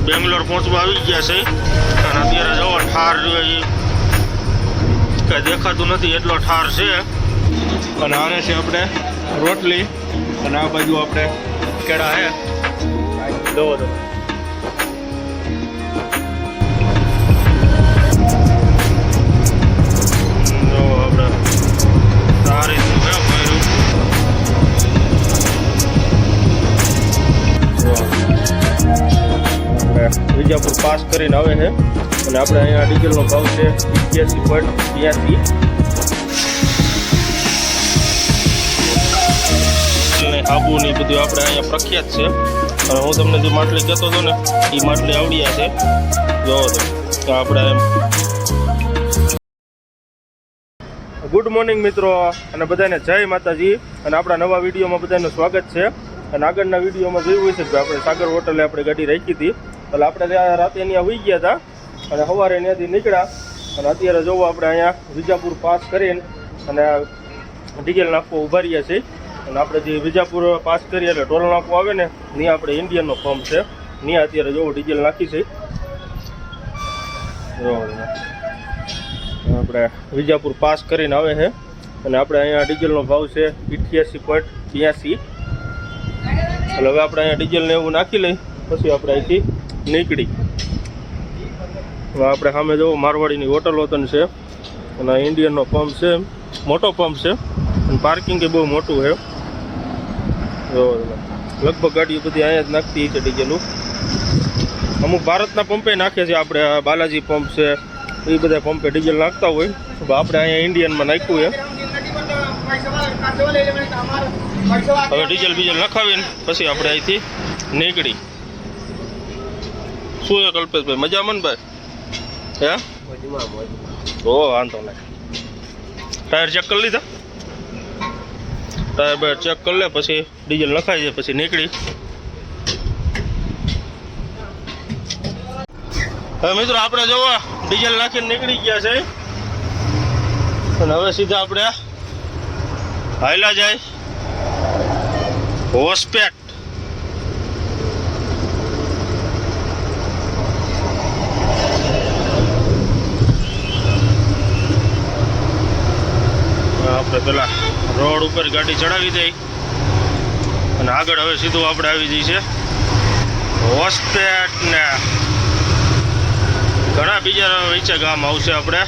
બેંગ્લોર પહોંચવા આવી ગયા છે અને અત્યારે જવો ઠાર કઈ દેખાતું નથી એટલો ઠાર છે. અને આને છે આપણે રોટલી અને આ બાજુ આપણે કેળા હે જોવો તો. વિજાપુર પાસ કરીને આવે છે અને આપણે અહીંયા ડીઝલનો ભાવ છે 81.82. આબુ ને બધું આપણે અહીંયા પ્રખ્યાત છે. અને હું તમને જે માટલી કહેતો હતો ને એ માટલી આવડિયા છે. જોવો તો આપણે ગુડ મોર્નિંગ મિત્રો અને બધાને જય માતાજી. અને આપણા નવા વિડીયોમાં બધાનું સ્વાગત છે. અને આગળના વિડીયોમાં જોયું હશે કે આપણે સાગર હોટલે આપણે ગાડી રાખી હતી. એટલે આપણે ત્યાં રાતે અહીંયા હોઈ ગયા હતા અને સવારે ત્યાંથી નીકળ્યા અને અત્યારે જોવો આપણે અહીંયા વિજાપુર પાસ કરીને અને ડીઝલ નાખવા ઊભા રહ્યા છીએ. અને આપણે જે વિજાપુર પાસ કરીએ એટલે ટોલ નાખવું આવે ને ત્યાં આપણે ઇન્ડિયનનો પંપ છે. ત્યાં અત્યારે જોવો ડીઝલ નાખી છે. આપણે વિજાપુર પાસ કરીને આવે છે અને આપણે અહીંયા ડીઝલનો ભાવ છે 88.82. એટલે હવે આપણે અહીંયા ડીઝલને એવું નાખી લઈ પછી આપણે અહીંથી નીકળી. હવે આપણે સામે જોવો મારવાડીની હોટલ વતન છે અને ઇન્ડિયનનો પંપ છે. મોટો પંપ છે અને પાર્કિંગ એ બહુ મોટું છે. લગભગ ગાડીઓ બધી અહીંયા જ નાખતી છે ડીઝલું. અમુક ભારતના પંપે નાખે છે. આપણે બાલાજી પંપ છે એ બધા પંપે ડીઝલ નાખતા હોય. આપણે અહીંયા ઇન્ડિયનમાં નાખ્યું છે. હવે ડીઝલ બીજલ નખાવીને પછી આપણે અહીંથી નીકળી. શું છે કલ્પેશભાઈ, મજામાં ને ભાઈ? હે ઓ વાંધો નહીં. ટાયર ચેક કરી લીધા? ટાયર બાયર ચેક કરી લે પછી ડીઝલ નખાઈ જાય પછી નીકળી. હવે મિત્રો આપણે જોવો ડીઝલ નાખીને નીકળી ગયા છે અને હવે સીધા આપણે હાયલા જાય હોસ્પેટ. આપણે પેલા રોડ ઉપર ગાડી ચડાવી દઈ અને આગળ હવે સીધું આપણે આવી જઈએ છે હોસ્પેટ. ને ઘણા બીજા વચ્ચે ગામ આવશે. આપણે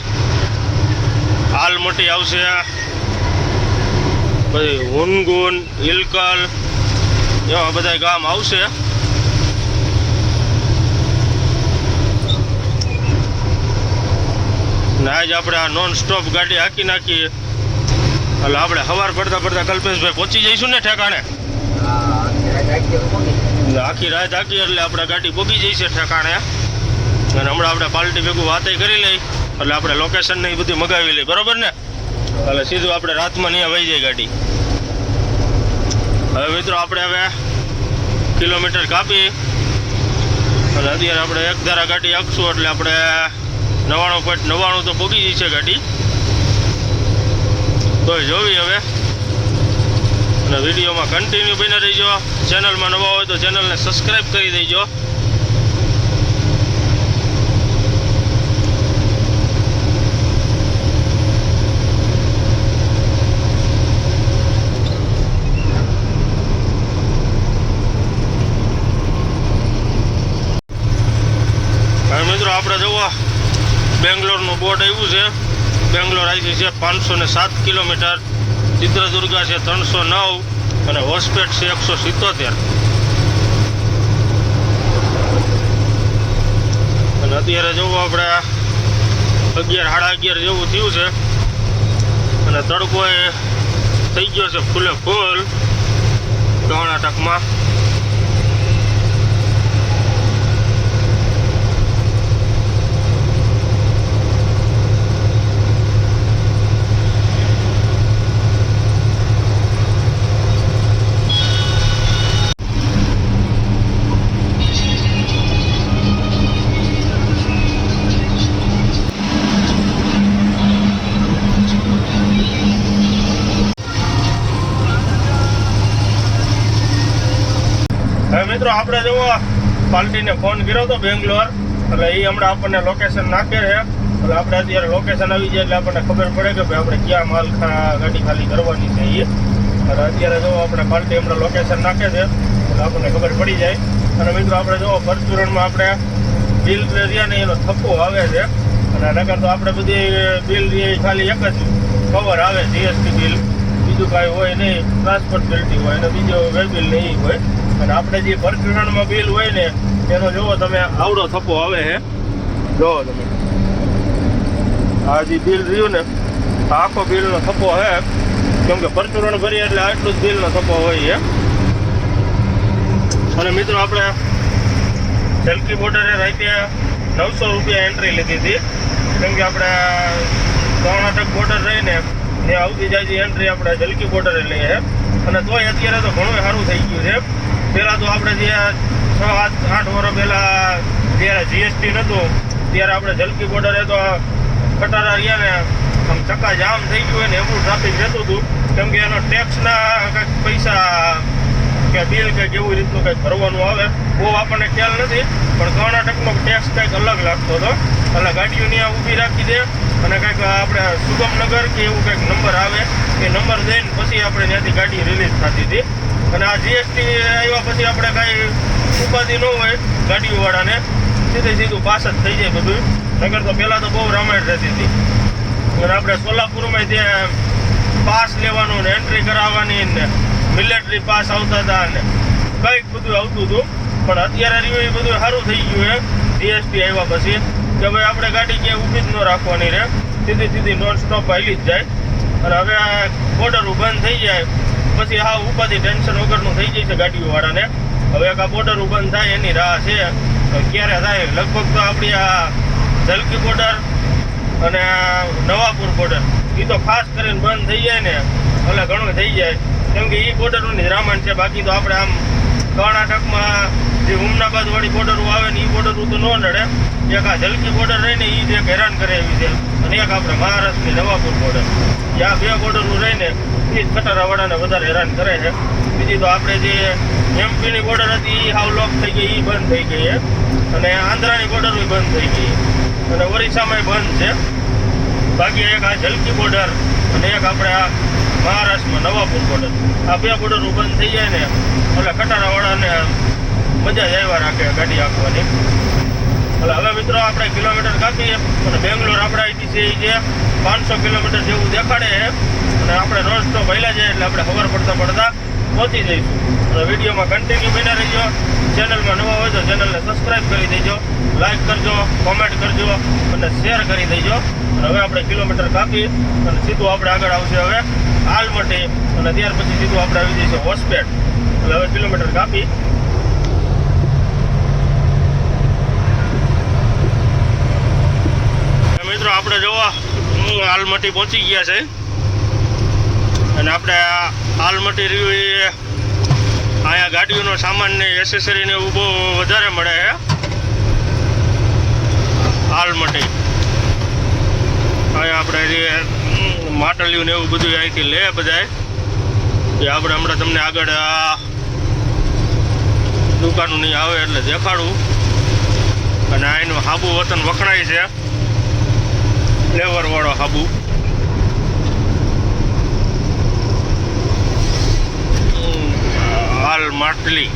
આલમટી આવશે, પછી હુનગુન, ઇલકલ એવા બધા ગામ આવશે. ને આજ આપણે આ નોન સ્ટોપ ગાડી હાકી નાખીએ એટલે આપણે સવાર પડતા કલ્પેશભાઈ પહોંચી જઈશું ને ઠેકાણે. આખી રાત હાકી એટલે આપણે ગાડી પહોંચી જઈશે ઠેકાણે. અને હમણાં આપણે પાર્ટી ભેગું વાતે કરી લઈ એટલે આપણે લોકેશન ને એ બધું મગાવી લઈ, બરોબર ને? એટલે સીધું આપણે રાતમાં ત્યાં વહી જાય ગાડી. હવે મિત્રો આપણે હવે કિલોમીટર કાપી અને અત્યારે આપણે એક ધારા ગાડી આપશું એટલે આપણે 99.99 તો પહોંચી જશે ગાડી. તો જોવી હવે અને વિડીયોમાં કન્ટિન્યુ બની રહીજો. ચેનલમાં નવા હોય તો ચેનલને સબસ્ક્રાઈબ કરી દેજો. મિત્રો આપણે જોવો બેંગ્લોરનું બોર્ડ આવ્યું છે. બેંગ્લોર આવી છે 507 કિલોમીટર, ચિત્રદુર્ગા છે 309 અને હોસ્પેટ છે 177. અને અત્યારે જોવો આપણે 11:30 જેવું થયું છે અને તડકો એ થઈ ગયો છે ફૂલે ફૂલ કર્ણાટકમાં. મિત્રો આપણે જુઓ પાર્ટીને ફોન કર્યો હતો બેંગ્લોર, એટલે એ હમણાં આપણને લોકેશન નાખે છે. એટલે આપણે અત્યારે લોકેશન આવી જાય એટલે આપણને ખબર પડે કે ભાઈ આપણે ક્યાં માલ ગાડી ખાલી કરવાની છે એ. અને અત્યારે જો આપણે પાર્ટી હમણાં લોકેશન નાખે છે એટલે આપણને ખબર પડી જાય. અને મિત્રો આપણે જો પરચુરણમાં આપણે બિલ રહ્યા ને એનો થપ્પો આવે છે. અને નકર તો આપણે બધી બિલ ખાલી એક જ કવર આવે, જીએસટી બિલ, બીજું કાંઈ હોય નહીં. ટ્રાન્સપોર્ટ પેલ્ટી હોય અને બીજો વે બિલ નહીં હોય. અને આપણે જે પરચુરણમાં બિલ હોય ને એનો જોવો તમે આવડો થપ્પો આવે છે. જોવો તમે આ જે બિલ રહ્યું ને આખો બિલનો થપ્પો છે, કેમ કે પરચુરણ ભરીએ એટલે આટલું જ બિલનો થપ્પો હોય છે. અને મિત્રો આપણે જલકી બોર્ડરે રાતે 900 રૂપિયા એન્ટ્રી લીધી હતી, કેમ કે આપણે કર્ણાટક બોર્ડર રહીને ત્યાં આવતી જાય છે એન્ટ્રી આપણે જલકી બોર્ડરે લઈએ. અને તોય અત્યારે તો ઘણું સારું થઈ ગયું છે. પહેલાં તો આપણે જે 6-8 વર્ષ પહેલાં જ્યારે જીએસટી નહોતું ત્યારે આપણે જલકી બોર્ડરે તો કટારા રહ્યા ને આમ ચક્કા જામ થઈ ગયું હોય ને એવું ટ્રાફિક રહેતું હતું, કેમ કે એનો ટેક્સના કંઈક પૈસા કે બિલ કંઈક એવું રીતનું કંઈક ભરવાનું આવે. બહુ આપણને ખ્યાલ નથી, પણ કર્ણાટકમાં ટેક્સ કંઈક અલગ લાગતો હતો. એટલે ગાડીઓ ત્યાં ઊભી રાખી દે અને કંઈક આપણે સુગમનગર કે એવું કંઈક નંબર આવે, એ નંબર દઈને પછી આપણે ત્યાંથી ગાડી રિલીઝ થતી હતી. અને આ જીએસટી આવ્યા પછી આપણે કાંઈ ઉપાધિ ન હોય ગાડીઓવાળાને, સીધું પાસ જ થઈ જાય બધું. નગર તો પહેલાં તો બહુ રામાયણ રહેતી હતી. અને આપણે સોલાપુરમાં ત્યાં પાસ લેવાનું ને એન્ટ્રી કરાવવાની ને મિલિટરી પાસ આવતા હતા ને કંઈક બધું આવતું હતું. પણ અત્યારે રહ્યું એ બધું સારું થઈ ગયું છે જીએસટી આવ્યા પછી, કે ભાઈ આપણે ગાડી ક્યાંય ઊભી જ ન રાખવાની રહે, સીધી નોન સ્ટોપ હાલી જ જાય. અને હવે આ બોર્ડર બંધ થઈ જાય પછી હા ઉપાધિ ટેન્શન વગરનું થઈ જાય છે ગાડીઓવાળાને. હવે એક આ બોર્ડર બંધ થાય એની રાહ છે, ક્યારે થાય. લગભગ તો આપણી આ જલકી બોર્ડર અને નવાપુર બોર્ડર એ તો ખાસ કરીને બંધ થઈ જાય ને એટલે ઘણું થઈ જાય, કેમ કે એ બોર્ડરોની રામાયણ છે. બાકી તો આપણે આમ કર્ણાટકમાં જે હુમનાબાદ વાળી બોર્ડરો આવે ને એ બોર્ડરો તો ન નડે. એક આ જલકી બોર્ડર રહીને એ જ એક હેરાન કરે એવી છે. અને એક આપણે મહારાષ્ટ્રની નવાપુર બોર્ડર, આ બે બોર્ડરો રહીને એ જ કટારાવાળાને વધારે હેરાન કરે છે. બીજી તો આપણે જે એમપીની બોર્ડર હતી એ હાવ લોક થઈ ગઈ, એ બંધ થઈ ગઈ છે. અને આંધ્રાની બોર્ડર બંધ થઈ ગઈ અને ઓરિસ્સામાં બંધ છે. બાકી એક આ જલકી બોર્ડર અને એક આપણે આ મહારાષ્ટ્રમાં નવાપુર બોર્ડર, આ બે બોર્ડરો બંધ થઈ જાય ને એટલે કટારાવાળાને મજા જ આવ્યા રાખે ગાડી આપવાની. એટલે હવે મિત્રો આપણે કિલોમીટર કાપીએ અને બેંગ્લોર આપણે આવી છે એ જે 500 કિલોમીટર જેવું દેખાડે છે. અને આપણે નોન સ્ટોપ હાલ્યા જાય એટલે આપણે ખબર પડતા પહોંચી જઈશું. અને વિડીયોમાં કન્ટિન્યુ બન્યા રહીજો. ચેનલમાં નવા હોય તો ચેનલને સબસ્ક્રાઈબ કરી દેજો, લાઈક કરજો, કોમેન્ટ કરજો અને શેર કરી દેજો. અને હવે આપણે કિલોમીટર કાપી અને સીધું આપણે આગળ આવશે હવે આલમટી, અને ત્યાર પછી સીધું આપણે આવી જઈશું હોસ્પેટ. એટલે હવે કિલોમીટર કાપી મિત્રો આપણે જોવા આલમટી પહોંચી ગયા છે. અને આપણે આલમટી રહ્યું એ અહીંયા ગાડીઓનો સામાન ને એસેસરી ને એવું બહુ વધારે મળે છે આલમટી. અહીંયા આપણે જે માટલિયું ને એવું બધું અહીંથી લે બધાય એ આપણે હમણાં તમને આગળ આ દુકાનો નહીં આવે એટલે દેખાડું. અને અહીંનું હાબુ વતન વખણાય છે, ફ્લેવરવાળો હાબુ. હાલ માટલી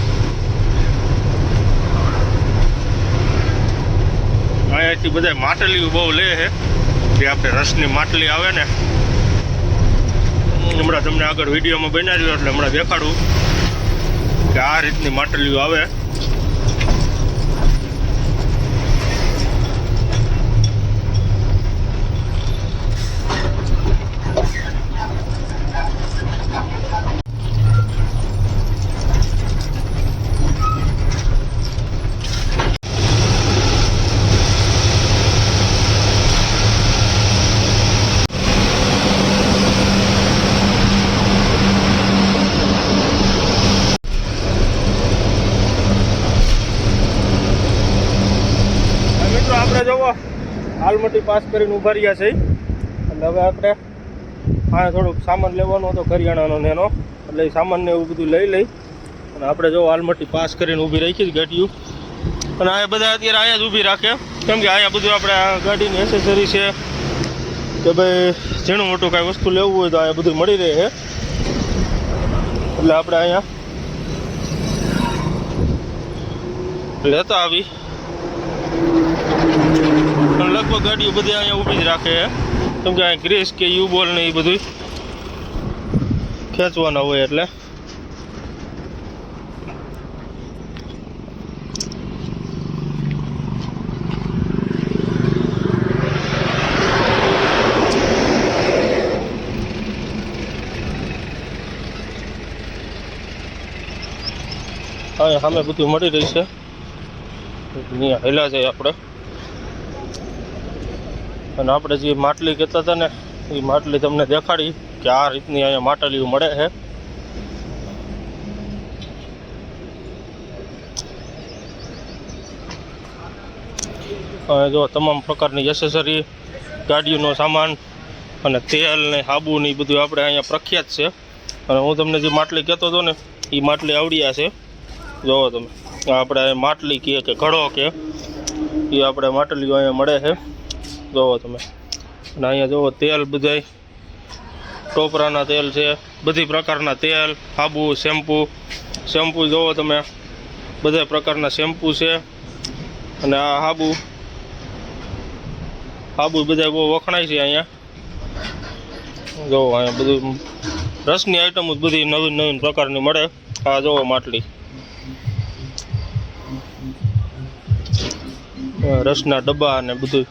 અહીંયાથી બધા માટલીઓ બહુ લે છે, જે આપણે રસની માટલી આવે ને હમણાં તમને આગળ વિડીયોમાં બનાવ્યું એટલે હમણાં દેખાડું કે આ રીતની માટલીઓ આવે. આપણે જવો આલમટી પાસ કરીને ઊભા રહ્યા છે. એટલે હવે આપણે આ થોડુંક સામાન લેવાનો હતો કરિયાણાનો ને એનો, એટલે એ સામાનને એવું બધું લઈ અને આપણે જો આલમટી પાસ કરીને ઊભી રાખી ગાડીઓ. અને આ બધા અત્યારે અહીંયા જ ઊભી રાખે, કેમ કે અહીંયા બધું આપણે આ ગાડીની એસેસરી છે કે ભાઈ ઝીણું મોટું કાંઈ વસ્તુ લેવું હોય તો અહીંયા બધું મળી રહે છે. એટલે આપણે અહીંયા લેતા આવી અને લગભગ ગાડીઓ બધી અહીંયા ઊભી જ રાખે છે, કેમ કે અહીંયા ગ્રીસ કે યુ બોલ ને એ બધું ખેંચવાના હોય એટલે. હા સામે બધું મળી રહી છે, અહીંયા હેલા જાય આપણે. અને આપણે જે માટલી કહેતા હતા ને એ માટલી તમને દેખાડી કે આ રીતની અહીંયા માટલીઓ મળે છે. જો તમામ પ્રકારની એસેસરી, ગાડીઓનો સામાન અને તેલ ને સાબુ ને એ બધું આપણે અહીંયા પ્રખ્યાત છે. અને હું તમને જે માટલી કહેતો હતો ને એ માટલી આવડ્યા છે. જોવો તમે, આપણે માટલી કહે કે ઘડો કે એ આપણે માટલીઓ અહીંયા મળે છે. જોવો તમે. અને અહીંયા જોવો તેલ બધાય ટોપરાના તેલ છે, બધી પ્રકારના તેલ, સાબુ, શેમ્પૂ જોવો તમે, બધા પ્રકારના શેમ્પૂ છે. અને આ સાબુ બધા બહુ વખણાય છે અહીંયા. જોવો અહીંયા બધું રસની આઈટમ બધી નવીન પ્રકારની મળે. આ જોવો માટલી, રસના ડબ્બા અને બધું,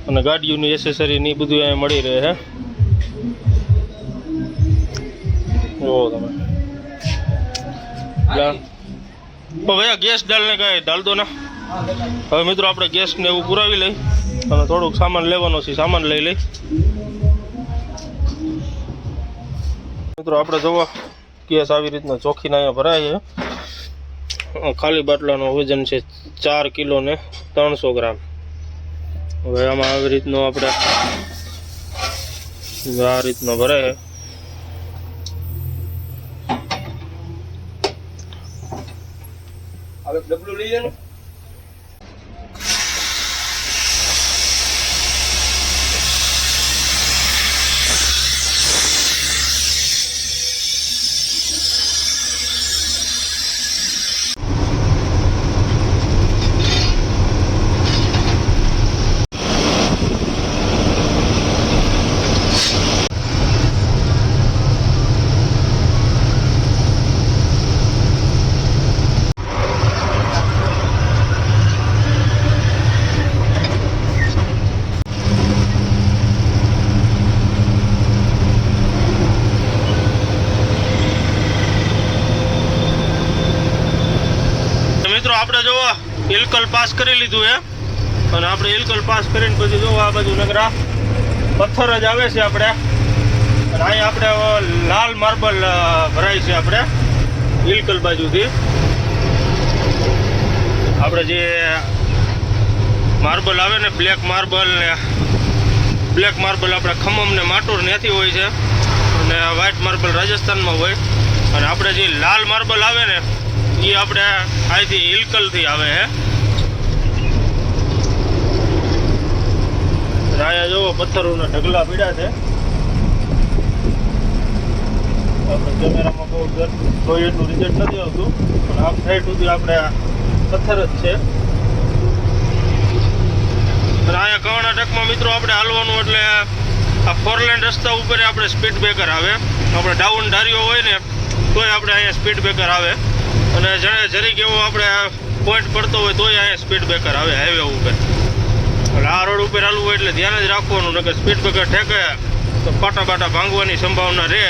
અને ગાડીઓની એસેસરી ને બધું અહીંયા મળી રહે છે. જોવો તમે. ભૈયા ગેસ ડાલને કાંઈ ડાલ દો ના. હવે મિત્રો આપણે ગેસને એવું પુરાવી લઈ અને થોડુંક સામાન લેવાનો છે, સામાન લઈ લઈ. મિત્રો આપણે જોવા ગેસ આવી રીતના ચોખ્ખીના અહીંયા ભરાય છે. ખાલી બાટલાનો વજન છે 4 કિલો ને 300 ગ્રામ. હવે આમાં આવી રીતનો આપણે આ રીતનો ભરાય. હવે ડબલું લઈ લેવાનું. આપણે જો ઇલકલ પાસ કરી લીધું છે, અને આપણે ઇલકલ પાસ કરીને પછી જો આ બાજુ નગરા પથ્થર જ આવે છે આપણે. અને અહીંયા આપણે લાલ માર્બલ ભરાય છે આપણે ઇલકલ બાજુથી. આપણે જે માર્બલ આવે ને બ્લેક માર્બલ આપણે ખમમ ને માટોર ત્યાંથી હોય છે, અને વ્હાઇટ માર્બલ રાજસ્થાનમાં હોય. અને આપણે જે લાલ માર્બલ આવે ને એ આપણે અહીંથી ઇલકલથી આવે છે. અહીંયા જોવો પથ્થરોના ઢગલા પીડા છે. આપણે કેમેરામાં બહુ જોઈએ એટલું રિઝલ્ટ નથી આવતું, પણ આમ સાઈડ સુધી આપણે પથ્થર જ છે. અને અહીંયા કર્ણાટકમાં મિત્રો આપણે હાલવાનું એટલે આ 4 લેન રસ્તા ઉપર આપણે સ્પીડ બ્રેકર આવે. આપણે ડાઉન ધાર્યો હોય ને તોય આપણે અહીંયા સ્પીડ બ્રેકર આવે. અને જરીક એવો આપણે પોઈન્ટ પડતો હોય તોય અહીંયા સ્પીડ બ્રેકર આવે હાઈવે ઉપર. એટલે આ રોડ ઉપર હાલવું હોય એટલે ધ્યાન જ રાખવાનું, નકર સ્પીડ બ્રેકર ઠેકે તો પાટા ભાંગવાની સંભાવના રહે.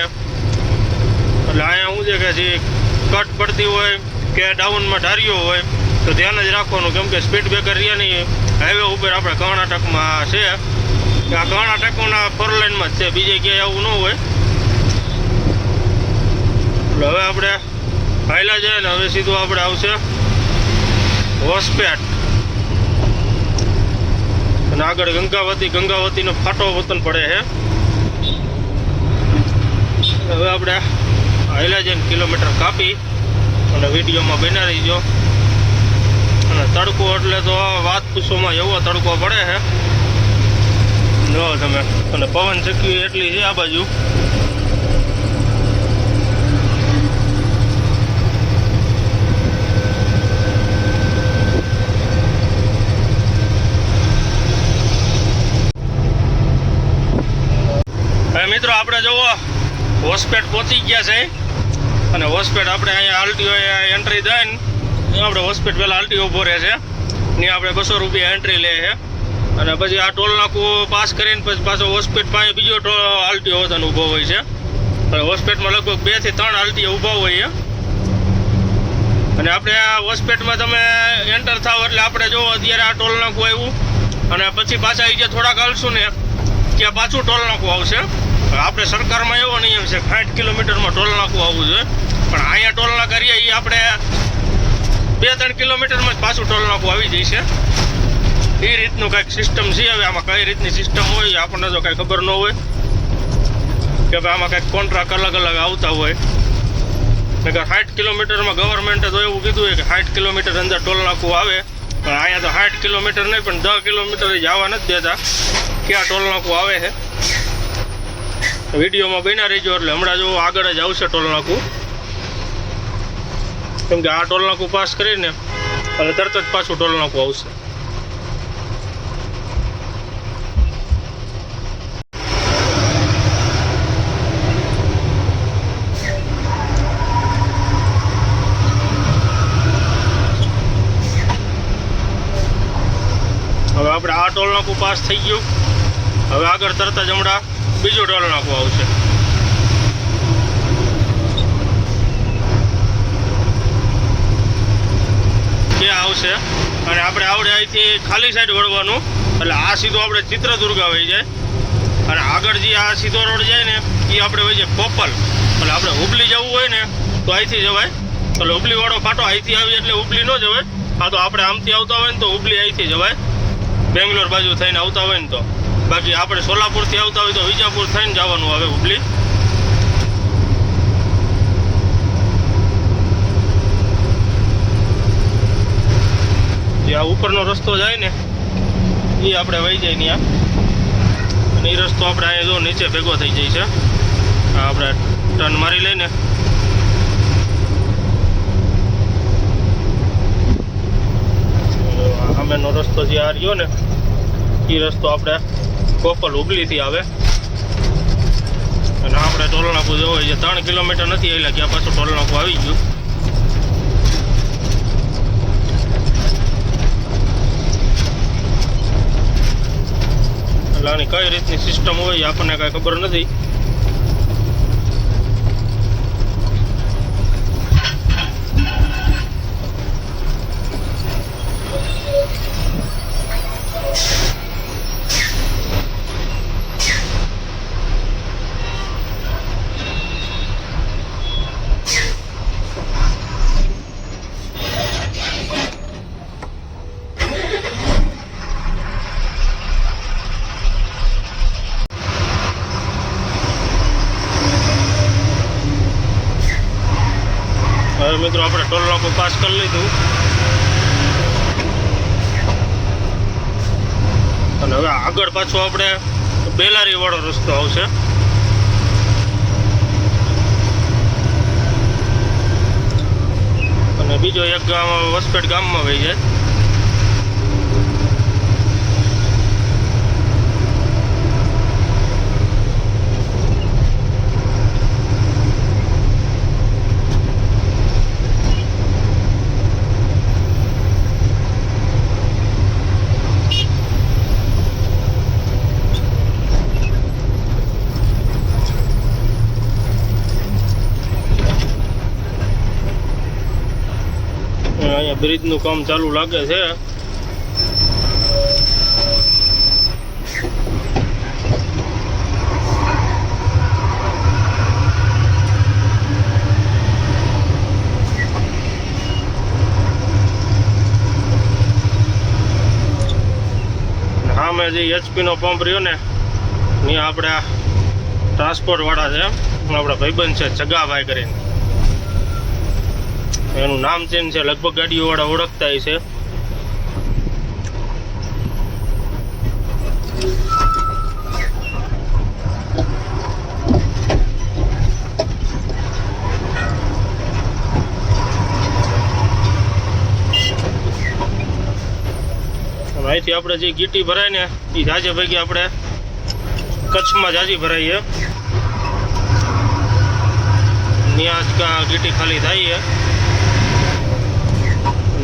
એટલે અહીંયા શું છે કે જે કટ પડતી હોય કે ડાઉનમાં ઢાર્યો હોય તો ધ્યાન જ રાખવાનું, કેમ કે સ્પીડ બ્રેકર રહ્યાની હાઈવે ઉપર આપણે કર્ણાટકમાં છે. આ કર્ણાટકના 4 લેનમાં જ છે, બીજે ક્યાંય આવું ન હોય. એટલે હવે આપણે હાઈલા જાય ને હવે સીધું આપણે આવશે હોસ્પેટ, અને આગળ ગંગાવતીનો ફાટો વતન પડે છે. હવે આપણે હાઈલા જઈને કિલોમીટર કાપી અને વિડીયોમાં બના રહીજો. અને તડકો એટલે તો વાત પૂછવામાં એવો તડકો પડે છે જો તમે, અને પવન ચક્કી એટલી છે આ બાજુ. મિત્રો આપણે જુઓ હોસ્પેટ પહોંચી ગયા છે અને હોસ્પેટ આપણે અહીંયા આરટીઓ એન્ટ્રી દઈને આપણે હોસ્પેટ પહેલાં આરટીઓ ઊભો રહે છે ને આપણે 200 રૂપિયા એન્ટ્રી લે છે અને પછી આ ટોલ નાકું પાસ કરીને પછી પાછો હોસ્પેટ પાસે બીજો આરટીઓ હોતાનો ઊભો હોય છે. અને હોસ્પેટમાં લગભગ 2 થી 3 આરટીઓ ઊભા હોય છે અને આપણે આ હોસ્પેટમાં તમે એન્ટર થાવ એટલે આપણે જો અત્યારે આ ટોલ નાકું આવ્યું અને પછી પાછા એ જે થોડાક હાલશું ને ત્યાં પાછું ટોલ નાકું આવશે. આપણે સરકારમાં એવો નિયમ છે 60 કિલોમીટરમાં ટોલ નાકું આવવું જોઈએ, પણ અહીંયા ટોલ નાકા કરીએ એ આપણે 2-3 કિલોમીટરમાં જ પાછું ટોલ નાકું આવી જાય છે. એ રીતનું કાંઈક સિસ્ટમ છે. હવે આમાં કઈ રીતની સિસ્ટમ હોય આપણને જો કાંઈ ખબર ન હોય કે ભાઈ આમાં કાંઈક કોન્ટ્રાક્ટ અલગ અલગ આવતા હોય. નકર 60 કિલોમીટરમાં ગવર્મેન્ટે તો એવું કીધું હોય કે 60 કિલોમીટર અંદર ટોલ નાકું આવે, પણ અહીંયા તો 60 કિલોમીટર નહીં પણ 10 કિલોમીટર જવા નથી દેતા ક્યાં ટોલ નાકું આવે છે. વિડીયોમાં બન્યા રહીજો એટલે હમણાં જો આગળ જ આવશે ટોલ નાકું, કેમ કે આ ટોલ નાકું પાસ કરીને એટલે તરત જ પાછું ટોલ નાકું આવશે. હવે આપણે આ ટોલ નાકું પાસ થઈ ગયું. હવે આગળ તરત જ હમણાં બીજું ટોલ નાકું આવશે. ત્યાં આવશે અને આપણે આવડે અહીંથી ખાલી સાઈડ વળવાનું એટલે આ સીધો આપણે ચિત્રદુર્ગ આવી જાય અને આગળ જે આ સીધો રોડ જાય ને એ આપણે હોય છે કોપલ. એટલે આપણે હુબલી જવું હોય ને તો અહીંથી જવાય, એટલે હુબલીવાળો ફાટો અહીંથી આવી એટલે હુબલી ન જવાય. હા તો આપણે આમથી આવતા હોય ને તો હુબલી અહીંથી જવાય, બેંગ્લોર બાજુ થઈને આવતા હોય ને તો. બાકી આપણે સોલાપુરથી આવતા હોય તો વિજાપુર થઈને જવાનું આવે હુબલી. જે આ ઉપરનો રસ્તો જાય ને એ આપણે વહી જાય ત્યાં અને એ રસ્તો આપણે અહીંયા જો નીચે ભેગો થઈ જાય છે. આપણે ટર્ન મારી લઈને સામેનો રસ્તો જે આ રહ્યો ને એ રસ્તો આપણે કોપલ હુબલીથી આવે અને આપણે ટોલ નાકું જવું હોય છે 3 કિલોમીટર નથી એટલે ક્યાં પાછું ટોલ નાકું આવી ગયું. એટલે આની કઈ રીતની સિસ્ટમ હોય આપણને કાંઈ ખબર નથી. હવે મિત્રો આપણે ટોલ નાકું પાસ કરી લીધું અને હવે આગળ પાછો આપણે બેલારી વાળો રસ્તો આવશે. અને બીજો એક ગામ હોસ્પેટ ગામમાં વહી જાય. અહીંયા બ્રિજનું કામ ચાલુ લાગે છે. સામે જે HP નો પંપ રહ્યો ને ત્યાં આપણે ટ્રાન્સપોર્ટ વાળા છે, આપણા ભાઈબંધ છે જગાભાઈ કરીને, એનું નામ ચેન્જ છે. લગભગ ગાડીઓવાળા ઓળખતા છે અહીંથી આપણે જે ગીટી ભરાય ને એ જાજે ભેગી આપણે કચ્છમાં જાજી ભરાઈએ, ત્યાં જ ગીટી ખાલી થાય છે.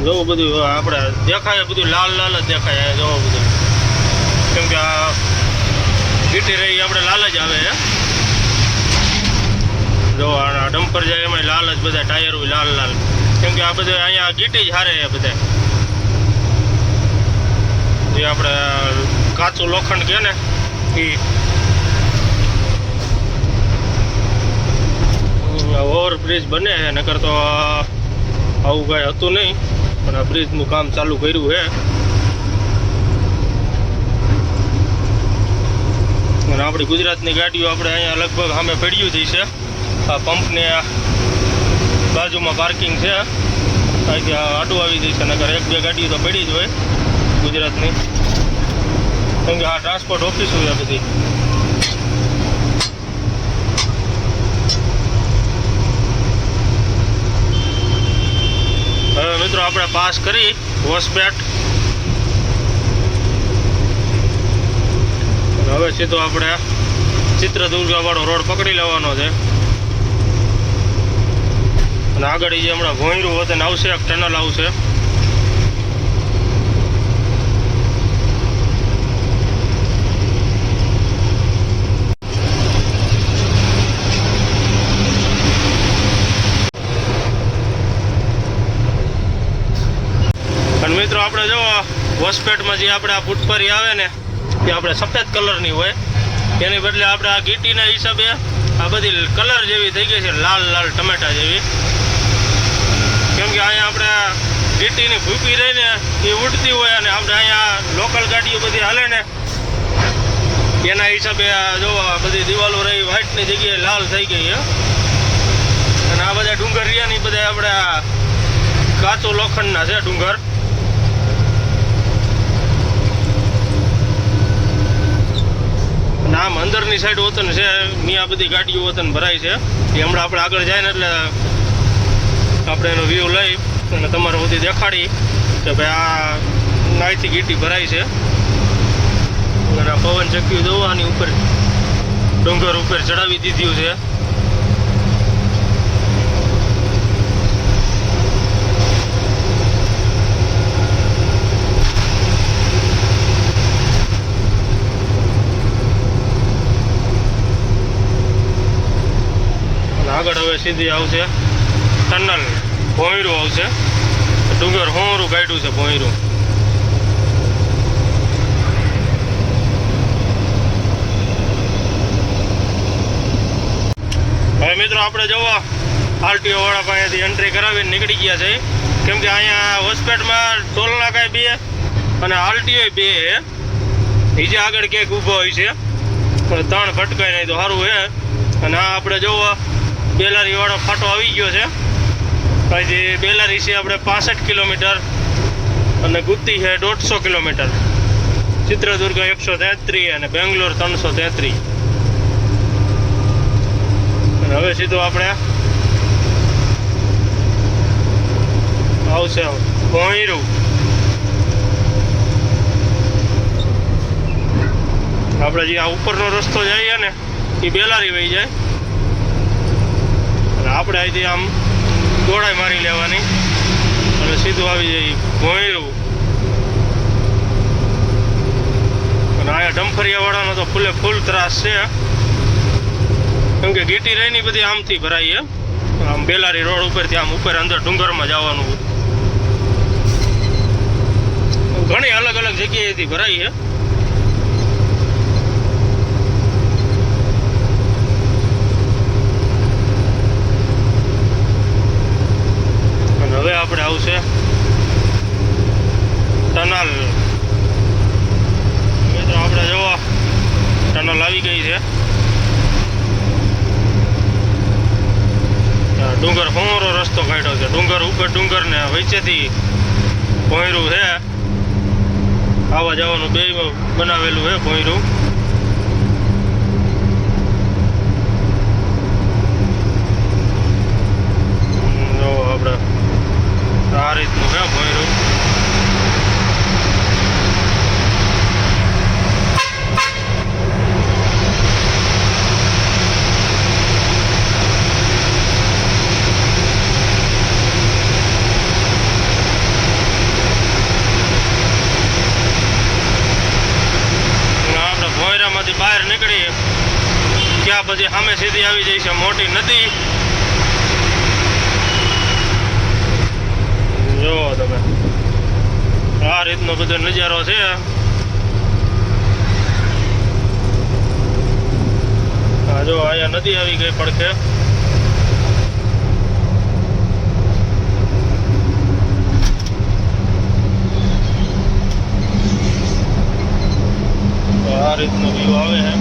જોવું બધું આપણે દેખાય, બધું લાલ લાલ જ દેખાય જોવું બધું, કેમ કે આ ગીટી રહી આપણે લાલ જ આવે છે. જો આ ડમ્પર જાય એમાં લાલ જ બધા ટાયરો લાલ લાલ, કેમ કે આ બધું અહીંયા ગીટી જ હારે છે બધા. જે આપણે કાચું લોખંડ કહે ને એ ઓવરબ્રિજ બને છે, નકર તો આવું કાંઈ હતું નહીં, પણ આ બ્રિજનું કામ ચાલુ કર્યું છે. અને આપણી ગુજરાતની ગાડીઓ આપણે અહીંયા લગભગ સામે પડ્યું થઈ છે. આ પંપને બાજુમાં પાર્કિંગ છે, અહીંથી આડું આવી જઈ છે, નકર એક બે ગાડીઓ તો પડી જ હોય ગુજરાતની, કેમ કે આ ટ્રાન્સપોર્ટ ઓફિસ હોય બધી. હવે મિત્રો આપણે પાસ કરી હોસપેટ, હવે સીધો આપણે ચિત્રદુર્ગા વાળો રોડ પકડી લેવાનો છે. અને આગળ જે હમણાં ભોંયરું વતન આવશે, એક ટનલ આવશે. અને મિત્રો આપણે જો હોસપેટમાં જે આપણે આ ફૂટપારી આવે ને એ આપણે સફેદ કલરની હોય, એની બદલે આપણે આ ગીટીના હિસાબે આ બધી કલર જેવી થઈ ગઈ છે, લાલ લાલ ટમેટા જેવી. કેમ કે અહીંયા આપણે ગીટીની ભૂપી રહીને એ ઉડતી હોય, અને આપણે અહીંયા લોકલ ગાડીઓ બધી હાલે ને એના હિસાબે જો આ બધી દિવાલો રહી વ્હાઈટની જગ્યાએ લાલ થઈ ગઈ છે. અને આ બધા ડુંગર રહ્યા ને એ બધા આપણે કાચો લોખંડના છે ડુંગર. આમ અંદરની સાઈડ વતન છે, ત્યાં બધી ગાડીઓ વતન ભરાય છે. એ હમણાં આપણે આગળ જાય ને એટલે આપણે એનો વ્યૂ લઈ અને તમારે બધી દેખાડી કે ભાઈ આ અહીંથી ગીટી ભરાય છે. અને પવન ચક્યું જોવાની ઉપર ડુંગર ઉપર ચડાવી દીધું છે. આગળ હવે સીધી આવશે ટનલ, ભોંયરું આવશે. ડુંગર હોરું કાઢ્યું છે ભોંયરું. હવે મિત્રો આપણે જોવા આરટીઓ વાળા પાસેથી એન્ટ્રી કરાવીને નીકળી ગયા છે, કેમ કે અહીંયા હોસ્પિટલમાં ટોલ નાકા બે અને આરટીઓ બે છે. નીચે આગળ ક્યાંક ઊભો હોય છે, પણ ત્રણ ભટકાય નહીં તો સારું છે. અને આ આપણે જોવા બેલારી વાળો ફાટો આવી ગયો છે. પછી બેલારી છે આપણે 65 કિલોમીટર અને ગુત્તી છે 150 કિલોમીટર, ચિત્રદુર્ગ 133 અને બેંગ્લોર 333. અને હવે સીધો આપણે આવશે ભોંયરું. આપણે જે આ ઉપરનો રસ્તો જઈએ ને એ બેલારી વહી જાય, અને આપણે અહીંથી આમ દોડાઈ મારી લેવાની અને સીધું આવી જાય ભોંયરું. અને અહીંયા ડમ્ફરિયા વાળાનો તો ફૂલે ફૂલ ત્રાસ છે, કેમ કે ગીટી રહીની બધી આમથી ભરાઈ છે. આમ બેલારી રોડ ઉપરથી આમ ઉપર અંદર ડુંગરમાં જવાનું ઘણી અલગ અલગ જગ્યાએથી ભરાઈ છે. હવે આપણે આવશે ટનલ. મિત્રો આપણે જોવા ટનલ આવી ગઈ છે. ડુંગર હોરો રસ્તો કાઢ્યો છે, ડુંગર ઉપર ડુંગર ને વચ્ચેથી ભોંયરું છે. આવવા જવાનું બે બનાવેલું છે ભોંયરું. આપણે આ રીતનું છે ભોંયરું. પછી સામે સીધી આવી જાય છે મોટી નદી. જો તમે આ રીતનો બધો નજારો છે. હા જો અહીંયા નદી આવી ગઈ પડખે. આ રીતનો વ્યૂ આવે છે.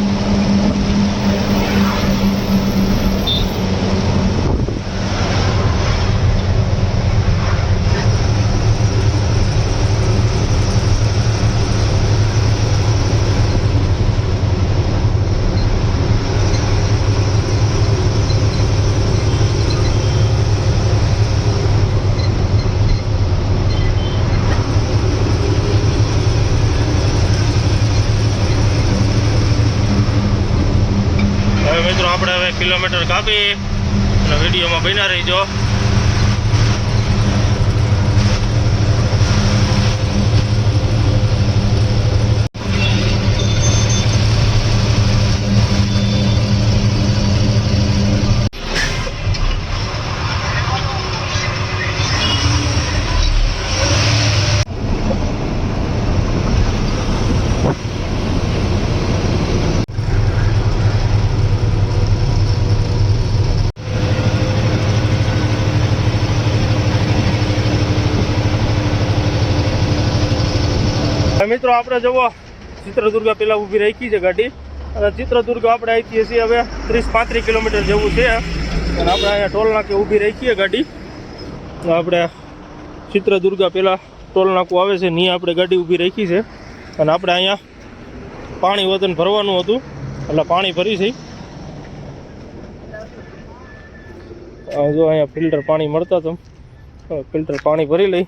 મિત્રો આપણે હવે કિલોમીટર કાપી અને વિડીયોમાં બન્યા રહીજો. મિત્રો આપણે જુઓ ચિત્રદુર્ગ પેલા ઊભી રાખી છે ગાડી અને ચિત્રદુર્ગ આપણે અહીંથી છીએ હવે 30-35 કિલોમીટર જેવું છે અને આપણે અહીંયા ટોલ નાકે ઊભી રાખીએ ગાડી. આપણે ચિત્રદુર્ગ પેલા ટોલ નાકું આવે છે ત્યાં આપણે ગાડી ઊભી રાખી છે અને આપણે અહીંયા પાણી વતન ભરવાનું હતું એટલે પાણી ભરી છે. જો અહીંયા ફિલ્ટર પાણી મળતા તમે ફિલ્ટર પાણી ભરી લઈ.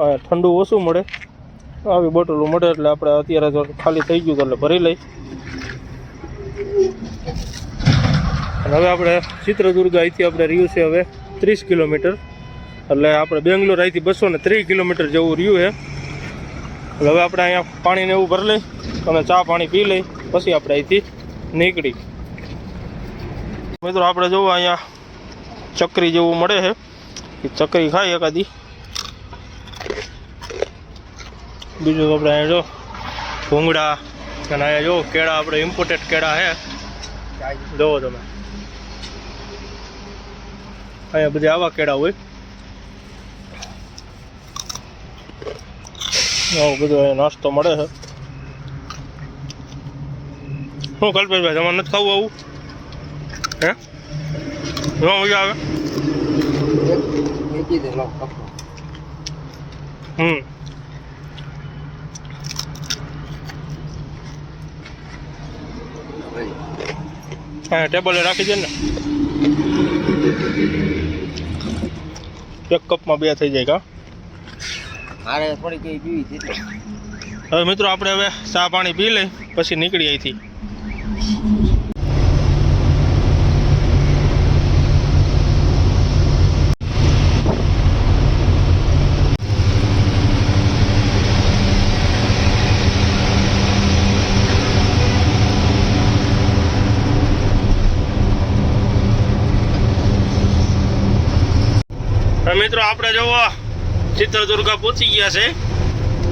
ઠંડુ ઓછું મળે આવી બોટલો મળે એટલે આપણે અત્યારે જો ખાલી થઈ ગયું એટલે ભરી લઈ. અને હવે આપણે ચિત્રદુર્ગ અહીંથી આપણે રહ્યું છે હવે 30 કિલોમીટર એટલે આપણે બેંગ્લોર અહીંથી 230 કિલોમીટર જેવું રહ્યું છે. એટલે હવે આપણે અહીંયા પાણીને એવું ભરી લઈ અને ચા પાણી પી લઈ પછી આપણે અહીંથી નીકળી. મિત્રો આપણે જોવો અહીંયા ચકરી જેવું મળે છે ચકરી ખાઈ એકાદી. બીજું આપણે અહીંયા જો ભૂંગળા અને અહીંયા જો કેળા આપણે ઇમ્પોર્ટેડ કેળા છે જોવો તમે અહીંયા બધી આવા કેળા હોય. આવું બધું અહીંયા નાસ્તો મળે છે. શું કલ્પેશભાઈ તમારે નથી ખાવું આવું હે શું મજા આવે? હા ટેબલે રાખી દે ને એક કપમાં 2 થઈ જાય કા મારે થોડી કઈ પીવી છે. હવે મિત્રો આપણે હવે ચા પાણી પી લઈ પછી નીકળી અહીંથી. મિત્રો આપણે જોવો ચિત્રદુર્ગ પહોંચી ગયા છે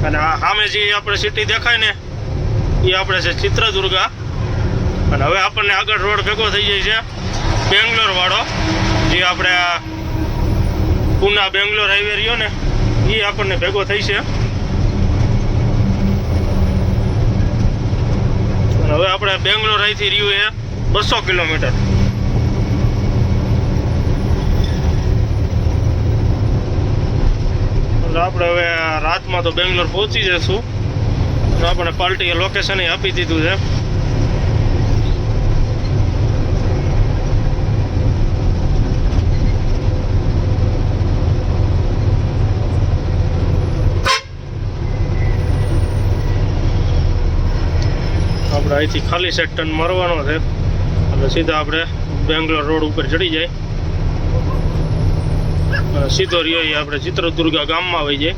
અને સામે જે આપણે સિટી દેખાય ને એ આપણે છે ચિત્રદુર્ગ. અને હવે આપણને આગળ રોડ ભેગો થઈ જાય છે બેંગ્લોર વાળો જે આપણે પૂના બેંગ્લોર હાઈવે રહ્યો ને એ આપણને ભેગો થઈ છે. અને હવે આપણે બેંગ્લોર અહીંથી રહ્યું એ 200 કિલોમીટર. આપણે હવે રાતમાં તો બેંગ્લોર પહોંચી જઈશું. આપણે પાર્ટીએ લોકેશન આપી દીધું છે. આપણે અહીંથી ખાલી સેટ ટર્ન મારવાનો છે એટલે સીધા આપણે બેંગ્લોર રોડ ઉપર ચડી જાય. સીધો રહ્યો એ આપણે ચિત્રદુર્ગ ગામમાં આવી જાય.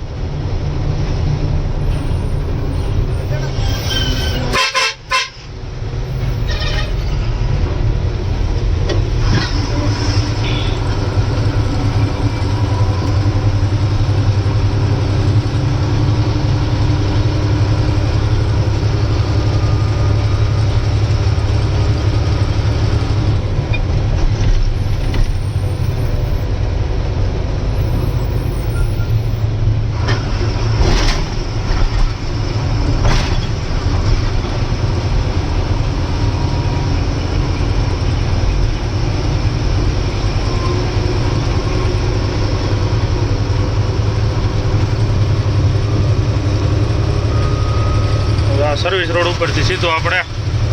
સર્વિસ રોડ ઉપરથી સીધો આપણે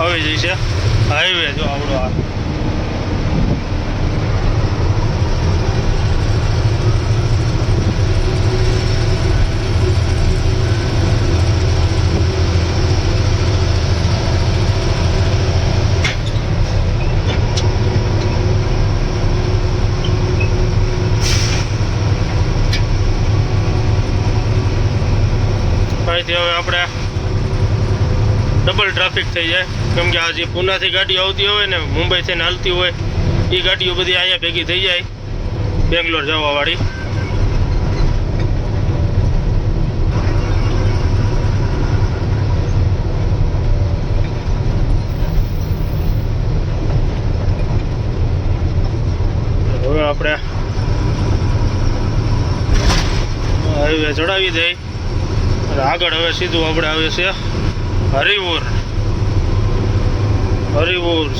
આવી જઈએ હાઈવે. જો આવડો આ અહીંથી હવે આપણે ડબલ ટ્રાફિક થઈ જાય, કેમ કે આ જે પુનાથી ગાડીઓ આવતી હોય ને મુંબઈથી હાલતી હોય એ ગાડીઓ બધી અહીંયા ભેગી થઈ જાય બેંગ્લોર જવાવાળી. હવે આપણે હાઈવે ચડાવી દઈએ અને આગળ હવે સીધું આપણે આવે છે હરિપુર,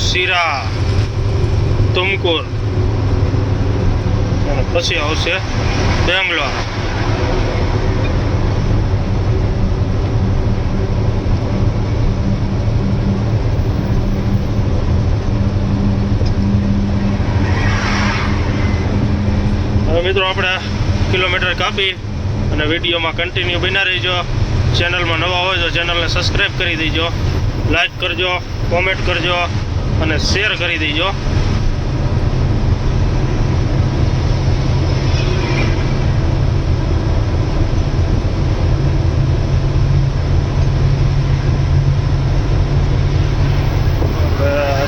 શિરા, તુમકુર અને પછી આવશે બેંગ્લોર. હવે મિત્રો આપણે કિલોમીટર કાપી અને વિડીયોમાં કન્ટિન્યુ બન્યા રહીજો. ચેનલમાં નવા હોય તો ચેનલને સબસ્ક્રાઈબ કરી દેજો, લાઈક કરજો, કોમેન્ટ કરજો અને શેર કરી દેજો.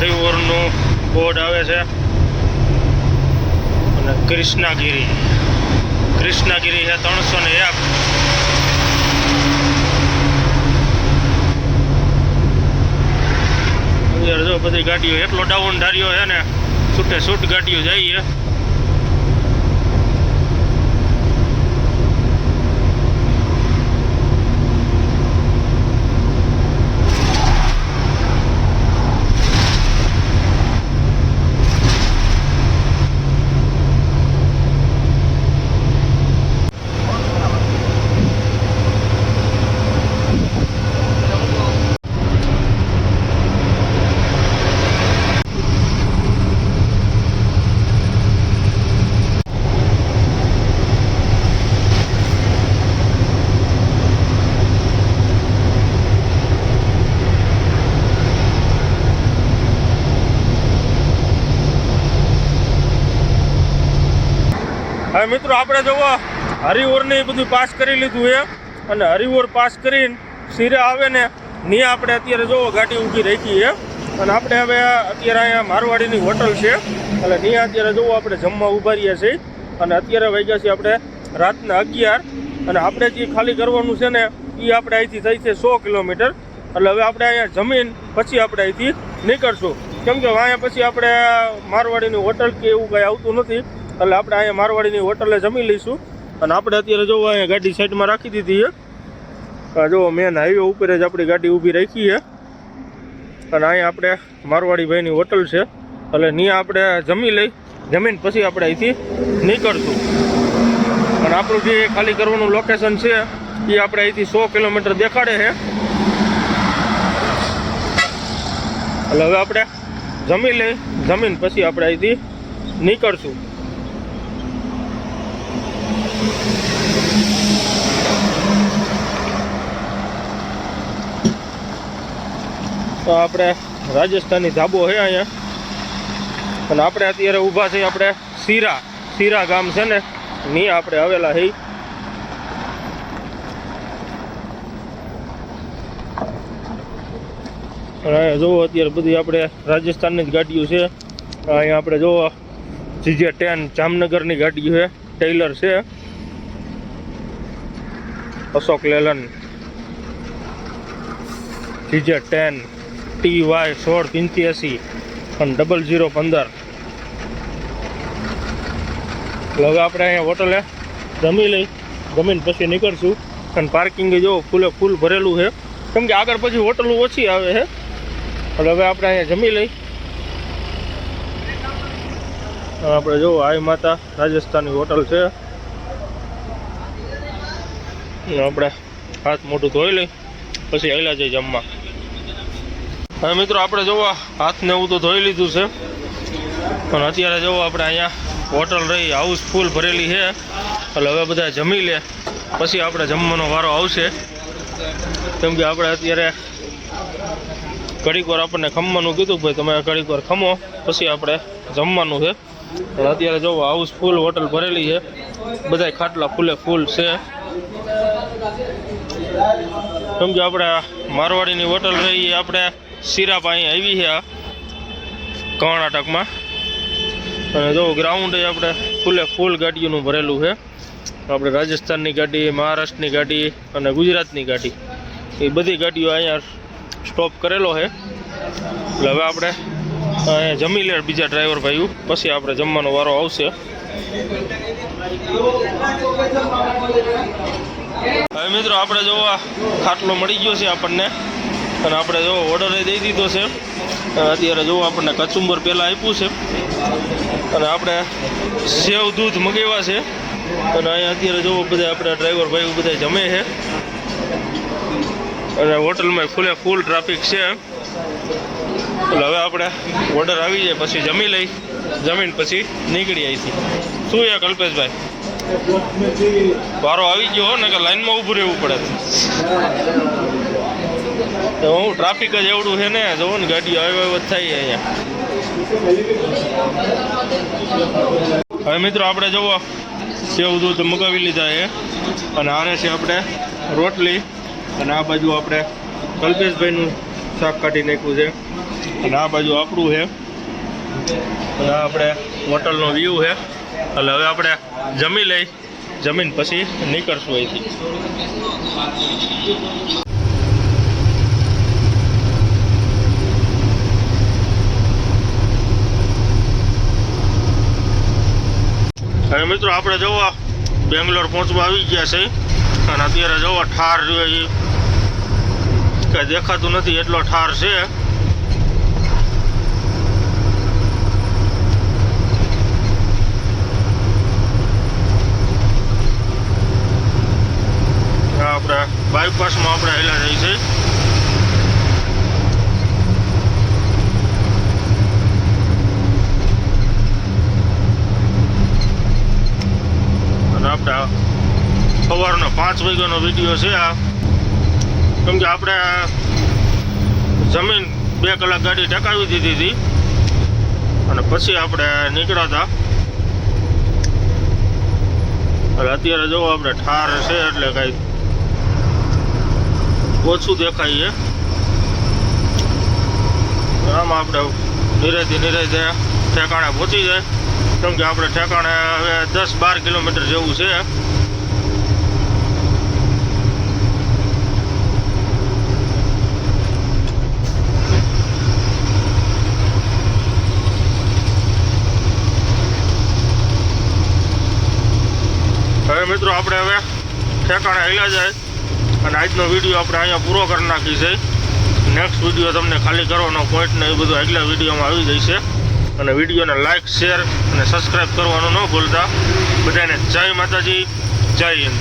હરિપુરનું બોર્ડ આવે છે અને કૃષ્ણાગીરી છે 301. જો બધી ગાડીઓ એટલો ડાઉન ધાર્યો છે ને છૂટે છૂટ ગાડીઓ જાય છે. હવે મિત્રો આપણે જોવો હરિપુરને બધું પાસ કરી લીધું છે અને હરિપુર પાસ કરીને શિરા આવે ને ત્યાં આપણે અત્યારે જોવો ગાડી ઊભી રાખી છે અને આપણે હવે અત્યારે અહીંયા મારવાડીની હોટલ છે એટલે ત્યાં અત્યારે જોવો આપણે જમવા ઊભા રહ્યા છીએ અને અત્યારે વાગ્યા છે આપણે રાતના 11 અને આપણે જે ખાલી કરવાનું છે ને એ આપણે અહીંથી થઈ છે 100 કિલોમીટર. એટલે હવે આપણે અહીંયા જમીન પછી આપણે અહીંથી નીકળશું, કેમ કે અહીંયા પછી આપણે મારવાડીની હોટલ કે એવું કંઈ આવતું નથી. એટલે આપણે અહીંયા મારવાડીની હોટલે જમી લઈશું અને આપણે અત્યારે જોવો અહીંયા ગાડી સાઈડમાં રાખી દીધી છે. જો મેન હાઈવે ઉપર જ આપણી ગાડી ઊભી રાખી છે અને અહીંયા આપણે મારવાડી ભાઈની હોટલ છે એટલે ત્યાં આપણે જમી લઈ, જમીન પછી આપણે અહીંથી નીકળશું. અને આપણું જે ખાલી કરવાનું લોકેશન છે એ આપણે અહીંથી 100 કિલોમીટર દેખાડે છે. એટલે હવે આપણે જમી લઈ, જમીન પછી આપણે અહીંથી નીકળશું. તો આપણે રાજસ્થાની ધાબો છે અહીંયા અને આપણે અત્યારે ઊભા છીએ આપણે શિરા ગામ છે ને ત્યાં આપણે આવેલા છે. અને અહીંયા જુઓ અત્યારે બધી આપણે રાજસ્થાનની જ ગાડીઓ છે. અહીંયા આપણે જુઓ GJ10 જામનગરની ગાડીઓ છે, ટેલર છે, અશોક લેલન GJ10 TY 1685 અને 0015. હવે આપણે અહીંયા હોટલે જમી લઈ, જમીન પછી નીકળશું અને પાર્કિંગ જો ફૂલ ભરેલું છે, કેમ કે આગળ પછી હોટલો ઓછી આવે છે. એટલે હવે આપણે અહીંયા જમી લઈ. આપણે જો આઈ માતા રાજસ્થાની હોટલ છે. આપણે હાથ મોઢું ધોઈ લઈ પછી આવેલા જઈએ જમવા. હવે મિત્રો આપણે જોવા હાથને એવું તો ધોઈ લીધું છે, પણ અત્યારે જોવો આપણે અહીંયા હોટલ રહી હાઉસફુલ ભરેલી છે, એટલે હવે બધા જમી લે પછી આપણે જમવાનો વારો આવશે. કેમ કે આપણે અત્યારે ઘડીક વાર આપણને ખમવાનું કીધું, ભાઈ તમે ઘડીક વાર ખમો પછી આપણે જમવાનું છે. પણ અત્યારે જોવો હાઉસફુલ હોટલ ભરેલી છે, બધા ખાટલા ફૂલે ફૂલ છે. કેમ કે આપણે મારવાડીની હોટલ રહી એ આપણે સિરાપ અહીં આવી છે કર્ણાટકમાં. અને જો ગ્રાઉન્ડ આપણે ફૂલે ફૂલ ગાડીઓનું ભરેલું છે. આપણે રાજસ્થાનની ગાડી, મહારાષ્ટ્રની ગાડી અને ગુજરાતની ગાડી એ બધી ગાડીઓ અહીંયા સ્ટોપ કરેલો છે. એટલે હવે આપણે અહીંયા જમી લે બીજા ડ્રાઈવર ભાઈઓ, પછી આપણે જમવાનો વારો આવશે. હવે મિત્રો આપણે જો ખાટલો મળી ગયો છે આપણને, અને આપણે જો ઓર્ડર દઈ દીધો છે. અત્યારે જો આપણને કચુંબર પહેલાં આપ્યું છે, અને આપણે સેવ દૂધ મગાવ્યા છે. અને અહીંયા અત્યારે જો બધા આપણે ડ્રાઈવર ભાઈઓ બધા જમે છે, અને હોટલમાં ફૂલે ફૂલ ટ્રાફિક છે. એટલે હવે આપણે ઓર્ડર આવી જાય પછી જમી લઈ, જમીન પછી નીકળી અહીંથી. શું યાર કલ્પેશભાઈ, વારો આવી ગયો ને કે લાઈનમાં ઊભું રહેવું પડે? હું ટ્રાફિક જ એવડું છે ને, જોવો ને ગાડીઓ આવી જ થાય અહીંયા. હવે મિત્રો આપણે જોવો સેવ દૂધ મગાવી લીધા છે, અને આને છે આપણે રોટલી, અને આ બાજુ આપણે કલ્પેશભાઈનું શાક કાઢી નાખ્યું છે, અને આ બાજુ આપણું છે, અને આ આપણે હોટલનો વ્યૂ છે. એટલે હવે આપણે જમી લઈ, જમીન પછી નીકળશું અહીંથી. હવે મિત્રો આપણે જોવા બેંગ્લોર પહોંચવા આવી ગયા છે, અને અત્યારે જોવા ઠાર કઈ દેખાતું નથી એટલો ઠાર છે. આપણે બાયપાસમાં આપણે હેલા જઈએ છીએ. અને આપણે સવારનો 5 વાગ્યાનો વિડીયો છે આ. કેમ કે આપણે જમીન 2 કલાક ગાડી ટકાવી દીધી હતી, અને પછી આપણે નીકળ્યા હતા. એટલે અત્યારે જો આપણે ઠાર છે એટલે કાંઈ ઓછું દેખાય છે. આમાં આપણે નિરાતે ઠેકાણે પહોંચી જાય. કેમ કે આપણે ઠેકાણે હવે 10-12 કિલોમીટર જેવું છે. હવે મિત્રો આપણે હવે ઠેકાણે હેલા જાય, અને આજનો વિડીયો આપણે અહીંયા પૂરો કરી નાખી છે. નેક્સ્ટ વિડીયો તમને ખાલી કરવાનો પોઈન્ટ ને એ બધું આગલા વિડીયોમાં આવી જશે. અને વિડીયોને લાઇક, શેર અને સબસ્ક્રાઈબ કરવાનું ન ભૂલતા. બધાને જય માતાજી, જય હિન્દ.